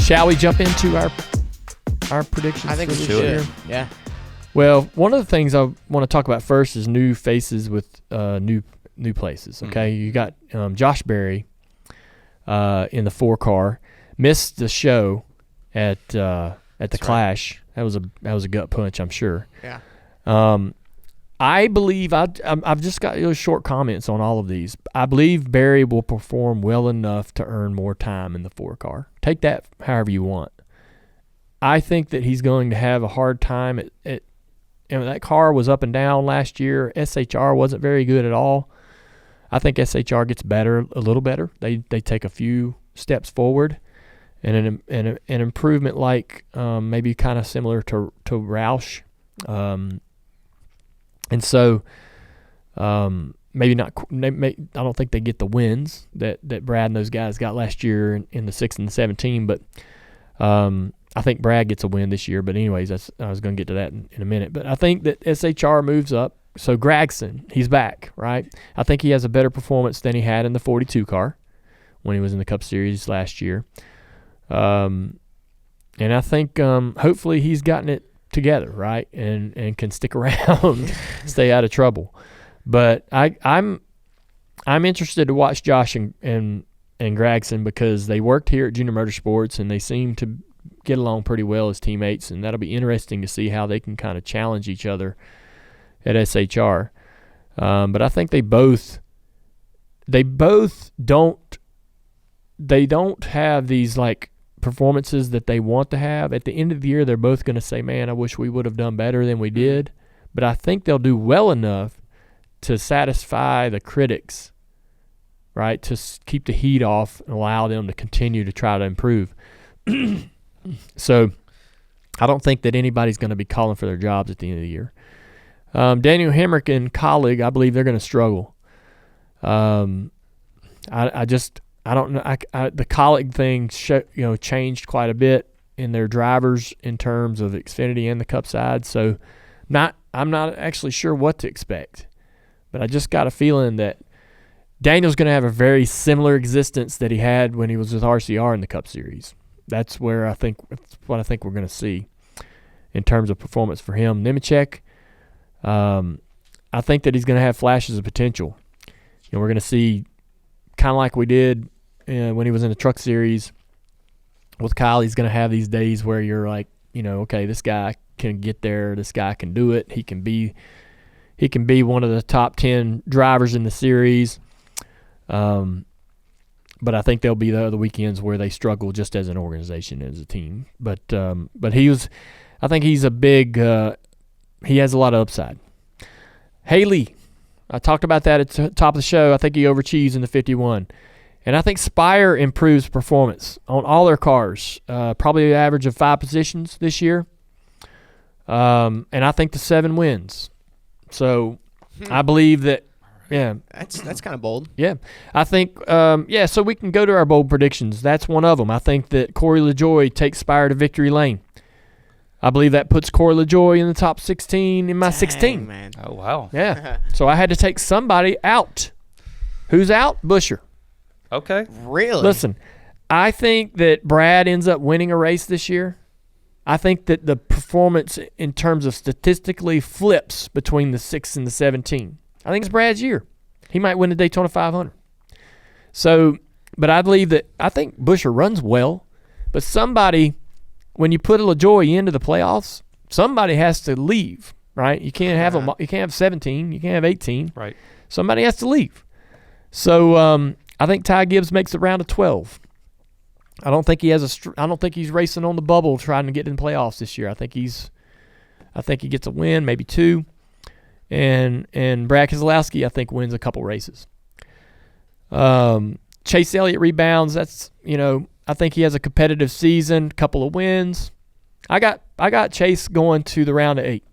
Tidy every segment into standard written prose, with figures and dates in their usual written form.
Shall we jump into our predictions? I think we for this should. year? Yeah. Well, one of the things I want to talk about first is new faces with new places. Okay, You got Josh Berry in the 4-car, missed the show at the Clash. That was a gut punch, I'm sure. Yeah. I believe I've just got short comments on all of these. I believe Barry will perform well enough to earn more time in the 4-car. Take that however you want. I think that he's going to have a hard time at that car was up and down last year. SHR wasn't very good at all. I think SHR gets better, a little better. They take a few steps forward, and an improvement like maybe kind of similar to Roush. And so maybe not. I don't think they get the wins that Brad and those guys got last year in the 6 and the 17. But I think Brad gets a win this year. But anyways, I was going to get to that in a minute. But I think that SHR moves up. So Gragson, he's back, right? I think he has a better performance than he had in the 42 car when he was in the Cup Series last year. And I think hopefully he's gotten it together, right, and can stick around, stay out of trouble. But I'm interested to watch Josh and Gragson because they worked here at Junior Motorsports and they seem to get along pretty well as teammates, and that'll be interesting to see how they can kind of challenge each other at SHR. But I think they both don't have these like performances that they want to have. At the end of the year, they're both going to say, man, I wish we would have done better than we did. But I think they'll do well enough to satisfy the critics, right, to keep the heat off and allow them to continue to try to improve. So I don't think that anybody's going to be calling for their jobs at the end of the year. Daniel Hemrick and Colleague, I believe they're going to struggle. I don't know. The Colleague thing, changed quite a bit in their drivers in terms of Xfinity and the Cup side. So, I'm not actually sure what to expect, but I just got a feeling that Daniel's going to have a very similar existence that he had when he was with RCR in the Cup Series. That's what I think we're going to see in terms of performance for him. Nemechek, I think that he's going to have flashes of potential. We're going to see kind of like we did when he was in the Truck Series with Kyle. He's going to have these days where you're like, okay, this guy can get there. This guy can do it. He can be one of the top 10 drivers in the series. But I think there'll be the other weekends where they struggle just as an organization, as a team. But I think he's a big. He has a lot of upside. Haley, I talked about that at the top of the show. I think he overachieved in the 51. And I think Spire improves performance on all their cars, probably an average of 5 positions this year. And I think the 7 wins. So I believe that, yeah. That's kind of bold. Yeah. I think, so we can go to our bold predictions. That's one of them. I think that Corey LaJoie takes Spire to victory lane. I believe that puts Corey LaJoie in the top 16 in my 16. Man. Oh, wow. Yeah. So I had to take somebody out. Who's out? Busher. Okay. Really? Listen, I think that Brad ends up winning a race this year. I think that the performance in terms of statistically flips between the 6 and the 17. I think it's Brad's year. He might win the Daytona 500. So, but I think Busher runs well, but somebody, when you put a LaJoie into the playoffs, somebody has to leave, right? You can't have you can't have 17, you can't have 18. Right. Somebody has to leave. So I think Ty Gibbs makes the round of 12. I don't think he's racing on the bubble trying to get in the playoffs this year. I think he gets a win, maybe 2. And Brad Keselowski, I think, wins a couple races. Chase Elliott rebounds. That's, I think he has a competitive season, couple of wins. I got Chase going to the round of 8.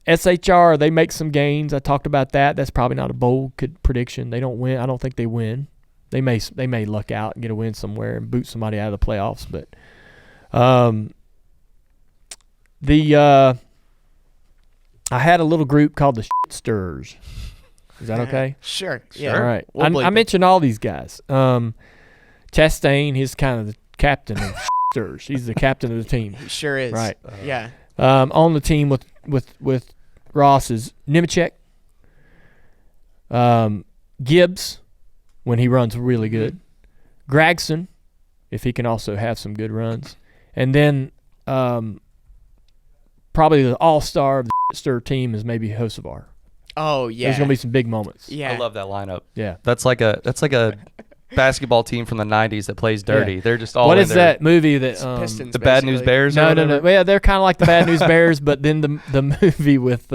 SHR, they make some gains. I talked about that. That's probably not a bold prediction. They don't win. I don't think they win. They may luck out and get a win somewhere and boot somebody out of the playoffs. But I had a little group called the Shit Stirrers. Is that okay? Sure. Yeah. All right. I mentioned all these guys. Chastain, he's kind of the captain of Stirs. He's the captain of the team. He sure is. Right. Yeah. On the team with Ross is Nemechek, Gibbs when he runs really good, Gragson if he can also have some good runs, and then probably the all-star of the Stir team is maybe Hocevar. Oh yeah. There's gonna be some big moments. Yeah. I love that lineup. Yeah. That's like a basketball team from the 90s that plays dirty. Yeah. They're just all What in is there. that movie that Pistons, The Bad News basically. Bears? or No. whatever? Yeah, they're kind of like the Bad News Bears, but then the movie with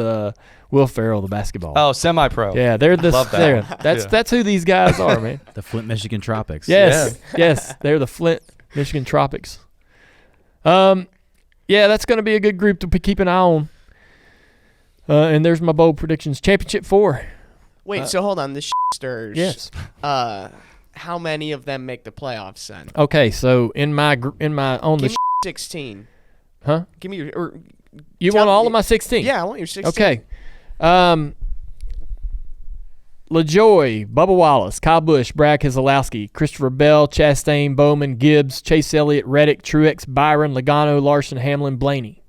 Will Ferrell, the basketball. Oh, semi-pro. Yeah, they're the Love that. That's who these guys are, man. The Flint, Michigan Tropics. Yes, yes, they're the Flint, Michigan Tropics. Yeah, that's going to be a good group to keep an eye on. And there's my bold predictions. Championship 4. Wait, so hold on. The Stirs. Yes. How many of them make the playoffs then? Okay, so in my on Give the me 16. huh? Give me your. You tell want all me- of my 16? Yeah, I want your 16. Okay. LaJoy, Bubba Wallace, Kyle Busch, Brad Keselowski, Christopher Bell, Chastain, Bowman, Gibbs, Chase Elliott, Reddick, Truex, Byron, Logano, Larson, Hamlin, Blaney.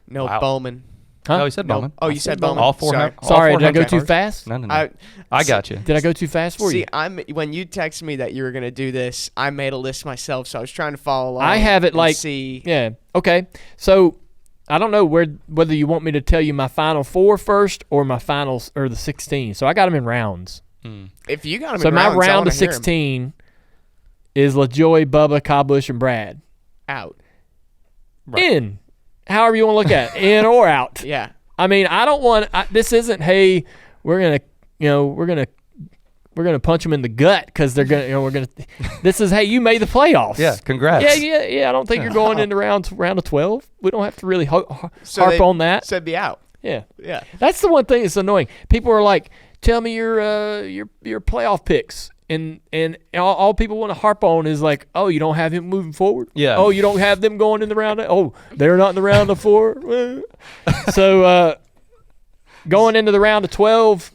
No, Wow. Bowman. Huh? No, he said No. Bowman. Oh, you said Bowman. All four. Sorry. all Sorry, four did I go Hellcat too cars? fast? No. I got you. Did I go too fast for see. you? When you texted me that you were gonna do this, I made a list myself, so I was trying to follow along. I have it and like see. Yeah. Okay. So I don't know whether you want me to tell you my final 4 first or my finals or the 16. So I got them in rounds. If you got him. So in my rounds, I round wanna of hear 'em. 16 is LaJoy, Bubba, Kyle Busch, and Brad. Out. Right. In, however you want to look at it, in or out. Yeah. I mean, I don't want. This isn't. Hey, we're gonna punch them in the gut because they're gonna. This is hey, you made the playoffs. Yeah, congrats. Yeah. I don't think you're going into round of 12. We don't have to really harp they on that. Said be out. Yeah. Yeah. That's the one thing that's annoying. People are like, "Tell me your playoff picks," and all people want to harp on is like, "Oh, you don't have him moving forward. Yeah. Oh, you don't have them going in the round. Oh, they're not in the round of 4. So going into the round of 12,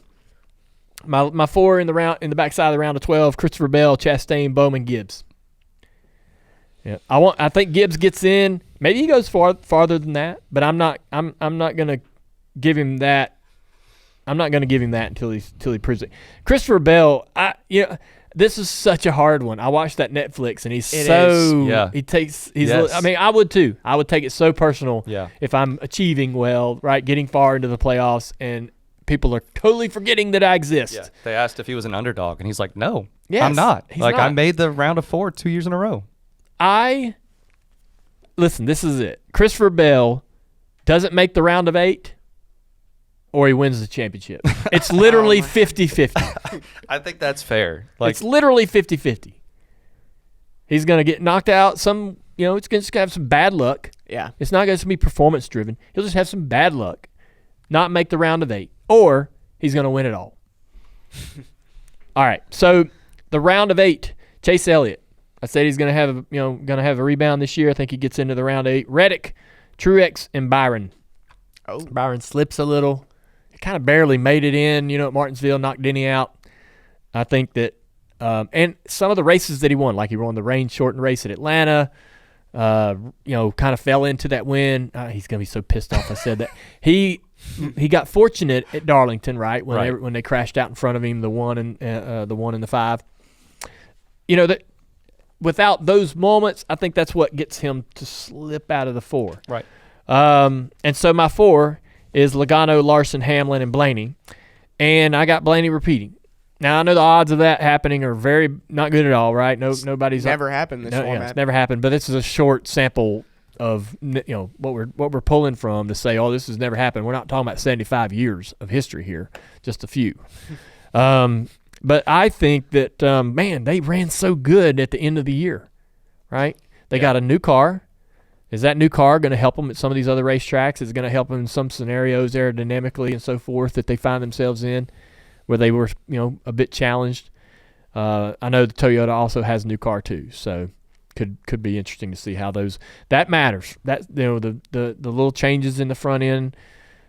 my 4 in the backside of the round of 12: Christopher Bell, Chastain, Bowman, Gibbs. Yeah, I think Gibbs gets in. Maybe he goes farther than that, but I'm not gonna give him that. I'm not going to give him that until he proves it. Christopher Bell, this is such a hard one. I watched that Netflix, and he's It so is. Yeah. I mean, I would too. I would take it so personal. Yeah. If I'm achieving well, right, getting far into the playoffs, and people are totally forgetting that I exist. Yeah. They asked if he was an underdog, and he's like, "No, Yes, I'm not. he's Like I not. made the round of 4 2 years in a row." Listen, this is it. Christopher Bell doesn't make the round of 8, or he wins the championship. It's literally 50-50. I think that's fair. Like It's literally 50-50. He's going to get knocked out. It's going to have some bad luck. Yeah. It's not going to be performance driven. He'll just have some bad luck, not make the round of 8, or he's going to win it all. All right. So the round of 8, Chase Elliott. I said he's going to have a rebound this year. I think he gets into the round of 8. Reddick, Truex, and Byron. Oh. Byron slips a little. He kind of barely made it in, at Martinsville, knocked Denny out. I think that and some of the races that he won, like he won the rain-shortened race at Atlanta, kind of fell into that win. He's going to be so pissed off I said that. He got fortunate at Darlington, right, when they crashed out in front of him, the 1 and the 5. That without those moments, I think that's what gets him to slip out of the 4. right. And so my 4 is Logano, Larson, Hamlin, and Blaney. And I got Blaney repeating. Now, I know the odds of that happening are very not good at all, right? Nobody's Never happened this format. it's never happened. But this is a short sample of what we're pulling from to say, oh, this has never happened. We're not talking about 75 years of history here, just a few. But I think that they ran so good at the end of the year, right? They got a new car. Is that new car going to help them at some of these other racetracks? Is it going to help them in some scenarios aerodynamically and so forth that they find themselves in where they were, a bit challenged? I know the Toyota also has a new car too, so could be interesting to see how that matters. That the little changes in the front end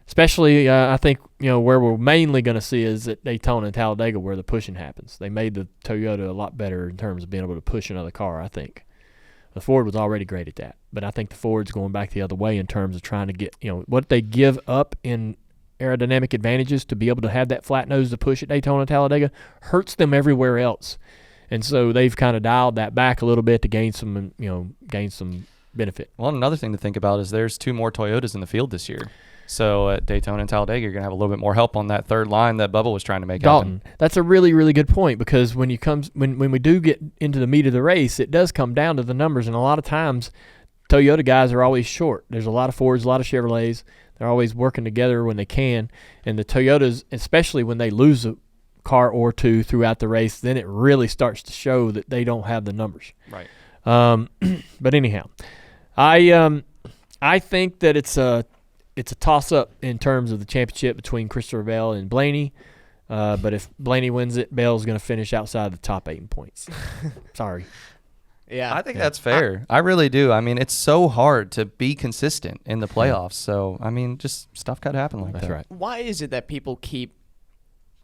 Especially, I think, where we're mainly going to see is at Daytona and Talladega where the pushing happens. They made the Toyota a lot better in terms of being able to push another car, I think. The Ford was already great at that. But I think the Ford's going back the other way in terms of trying to get, what they give up in aerodynamic advantages to be able to have that flat nose to push at Daytona and Talladega hurts them everywhere else. And so they've kind of dialed that back a little bit to gain some benefit. Well, another thing to think about is there's 2 more Toyotas in the field this year. So at Daytona and Talladega, you're going to have a little bit more help on that third line that Bubba was trying to make Dalton, happen. that's a really, really good point, because when we do get into the meat of the race, it does come down to the numbers, and a lot of times Toyota guys are always short. There's a lot of Fords, a lot of Chevrolets. They're always working together when they can, and the Toyotas, especially when they lose a car or two throughout the race, then it really starts to show that they don't have the numbers. Right. But anyhow, I think that it's a toss-up in terms of the championship between Christopher Bell and Blaney. But if Blaney wins it, Bell's going to finish outside the top 8 in points. Sorry. Yeah. I think that's fair. I really do. I mean, it's so hard to be consistent in the playoffs. So, I mean, just stuff could happen like that. That's right. Why is it that people keep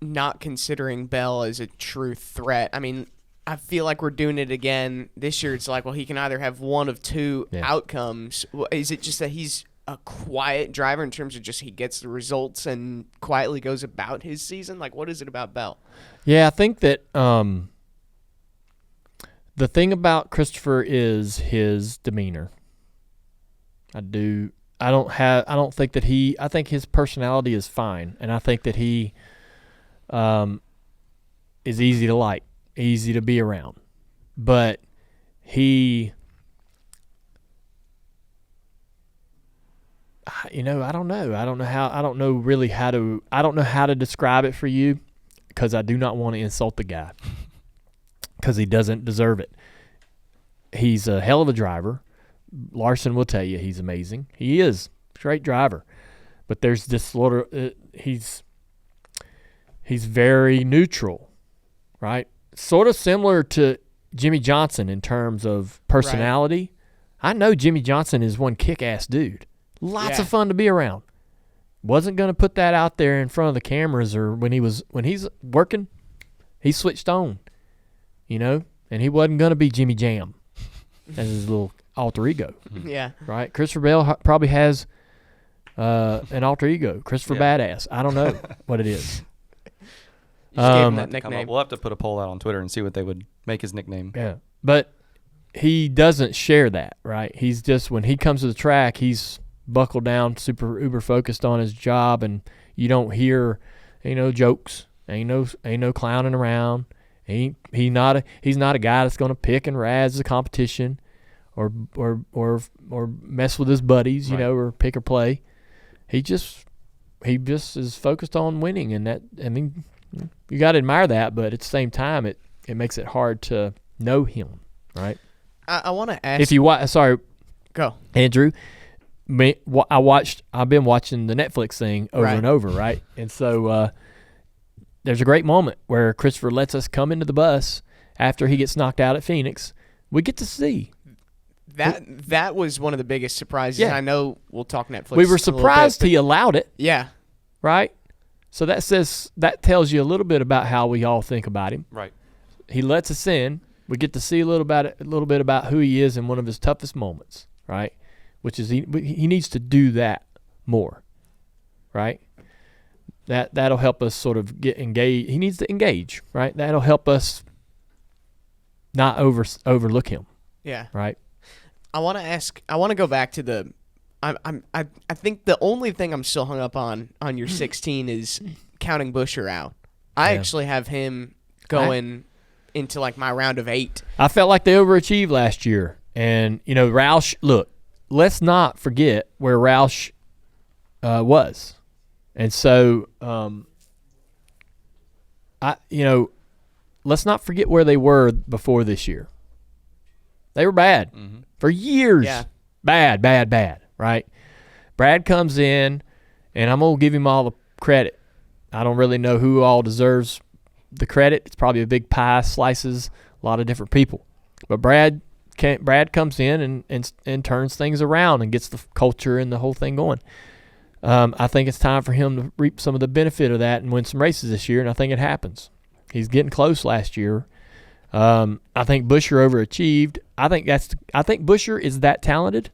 not considering Bell as a true threat? I mean, I feel like we're doing it again this year. It's like, well, he can either have one of two outcomes. Is it just that he's a quiet driver in terms of just he gets the results and quietly goes about his season? Like, what is it about Bell? Yeah, I think that the thing about Christopher is his demeanor. I don't think that I think his personality is fine, and I think that he is easy to like, easy to be around. But I don't know. I don't know how to describe it for you, because I do not want to insult the guy, because he doesn't deserve it. He's a hell of a driver. Larson will tell you he's amazing. He is a great driver. But there's this sort of he's very neutral, right? Sort of similar to Jimmy Johnson in terms of personality. Right. I know Jimmy Johnson is one kick-ass dude. Lots of fun to be around. Wasn't going to put that out there in front of the cameras, or when he's working, he switched on, and he wasn't going to be Jimmy Jam as his little alter ego. Yeah. Right? Christopher Bell probably has an alter ego, Christopher Badass. I don't know what it is. You just gave him that nickname. We'll have to put a poll out on Twitter and see what they would make his nickname. Yeah. But he doesn't share that, right? He's just, when he comes to the track, he's buckled down, super uber focused on his job, and you don't hear, ain't no jokes, ain't no clowning around. He's not a guy that's going to pick and razz the competition, or mess with his buddies, or pick or play. He just is focused on winning, and that, I mean, you got to admire that, but at the same time, it makes it hard to know him, right? I want to ask. If you go, Andrew. I've been watching the Netflix thing over and over, right? And so there's a great moment where Christopher lets us come into the bus after he gets knocked out at Phoenix. We get to see. That was one of the biggest surprises. Yeah. I know we'll talk Netflix. We were surprised he allowed it. Yeah. Right? So that tells you a little bit about how we all think about him. Right. He lets us in. We get to see a little bit about who he is in one of his toughest moments, right? Which is he needs to do that more, right? That'll help us sort of get engaged. He needs to engage, right? That'll help us not overlook him. Yeah. Right. I want to go back to the. I think the only thing I'm still hung up on your 16 is counting Buescher out. I actually have him going into like my round of 8. I felt like they overachieved last year, and Roush. Look, let's not forget where Roush was, and so let's not forget where they were before this year. They were bad for years. Yeah. Bad. Right? Brad comes in, and I'm going to give him all the credit. I don't really know who all deserves the credit. It's probably a big pie, slices a lot of different people. But Brad comes in and turns things around and gets the culture and the whole thing going. I think it's time for him to reap some of the benefit of that and win some races this year, and I think it happens. He's getting close last year. I think Buescher overachieved. I think Buescher is that talented,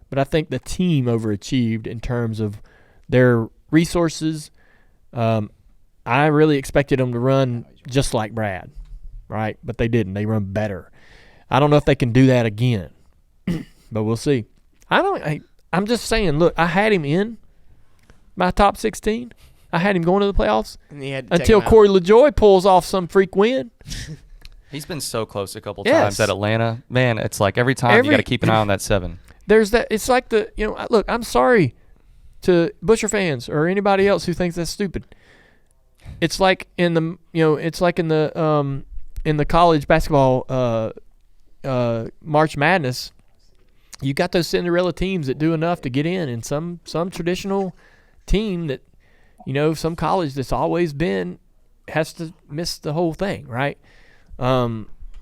but I think the team overachieved in terms of their resources. I really expected them to run just like Brad, right? But they didn't. They run better. I don't know if they can do that again, but we'll see. I'm just saying, look, I had him in my top 16. I had him going to the playoffs until Corey LaJoie pulls off some freak win. He's been so close a couple times at Atlanta. Man, it's like every time you got to keep an eye on that 7. There's that. It's like look, I'm sorry to Buescher fans or anybody else who thinks that's stupid. It's like in the college basketball March Madness. You got those Cinderella teams that do enough to get in, and some traditional team that, some college that's always been has to miss the whole thing, right?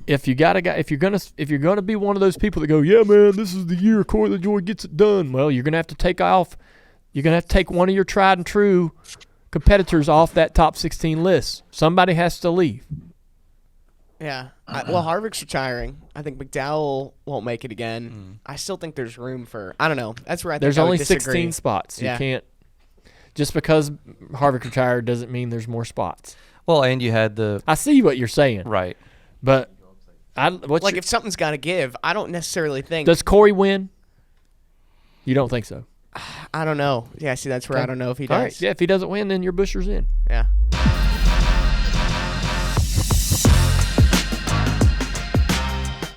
If you got a guy, if you're gonna be one of those people that go, yeah, man, this is the year Corey LaJoie gets it done. Well, you're gonna have to take off. You're gonna have to take one of your tried and true competitors off that top 16 list. Somebody has to leave. Yeah. Harvick's retiring. I think McDowell won't make it again. I still think there's room for. I don't know. That's where I think there's I would only disagree. 16 spots. Yeah. You can't. Just because Harvick retired doesn't mean there's more spots. Well, and you had I see what you're saying. Right. But if something's got to give, I don't necessarily think. Does Corey win? You don't think so? I don't know. Yeah, see, that's where I don't know if he does. All right. Yeah, if he doesn't win, then your Buescher's in. Yeah.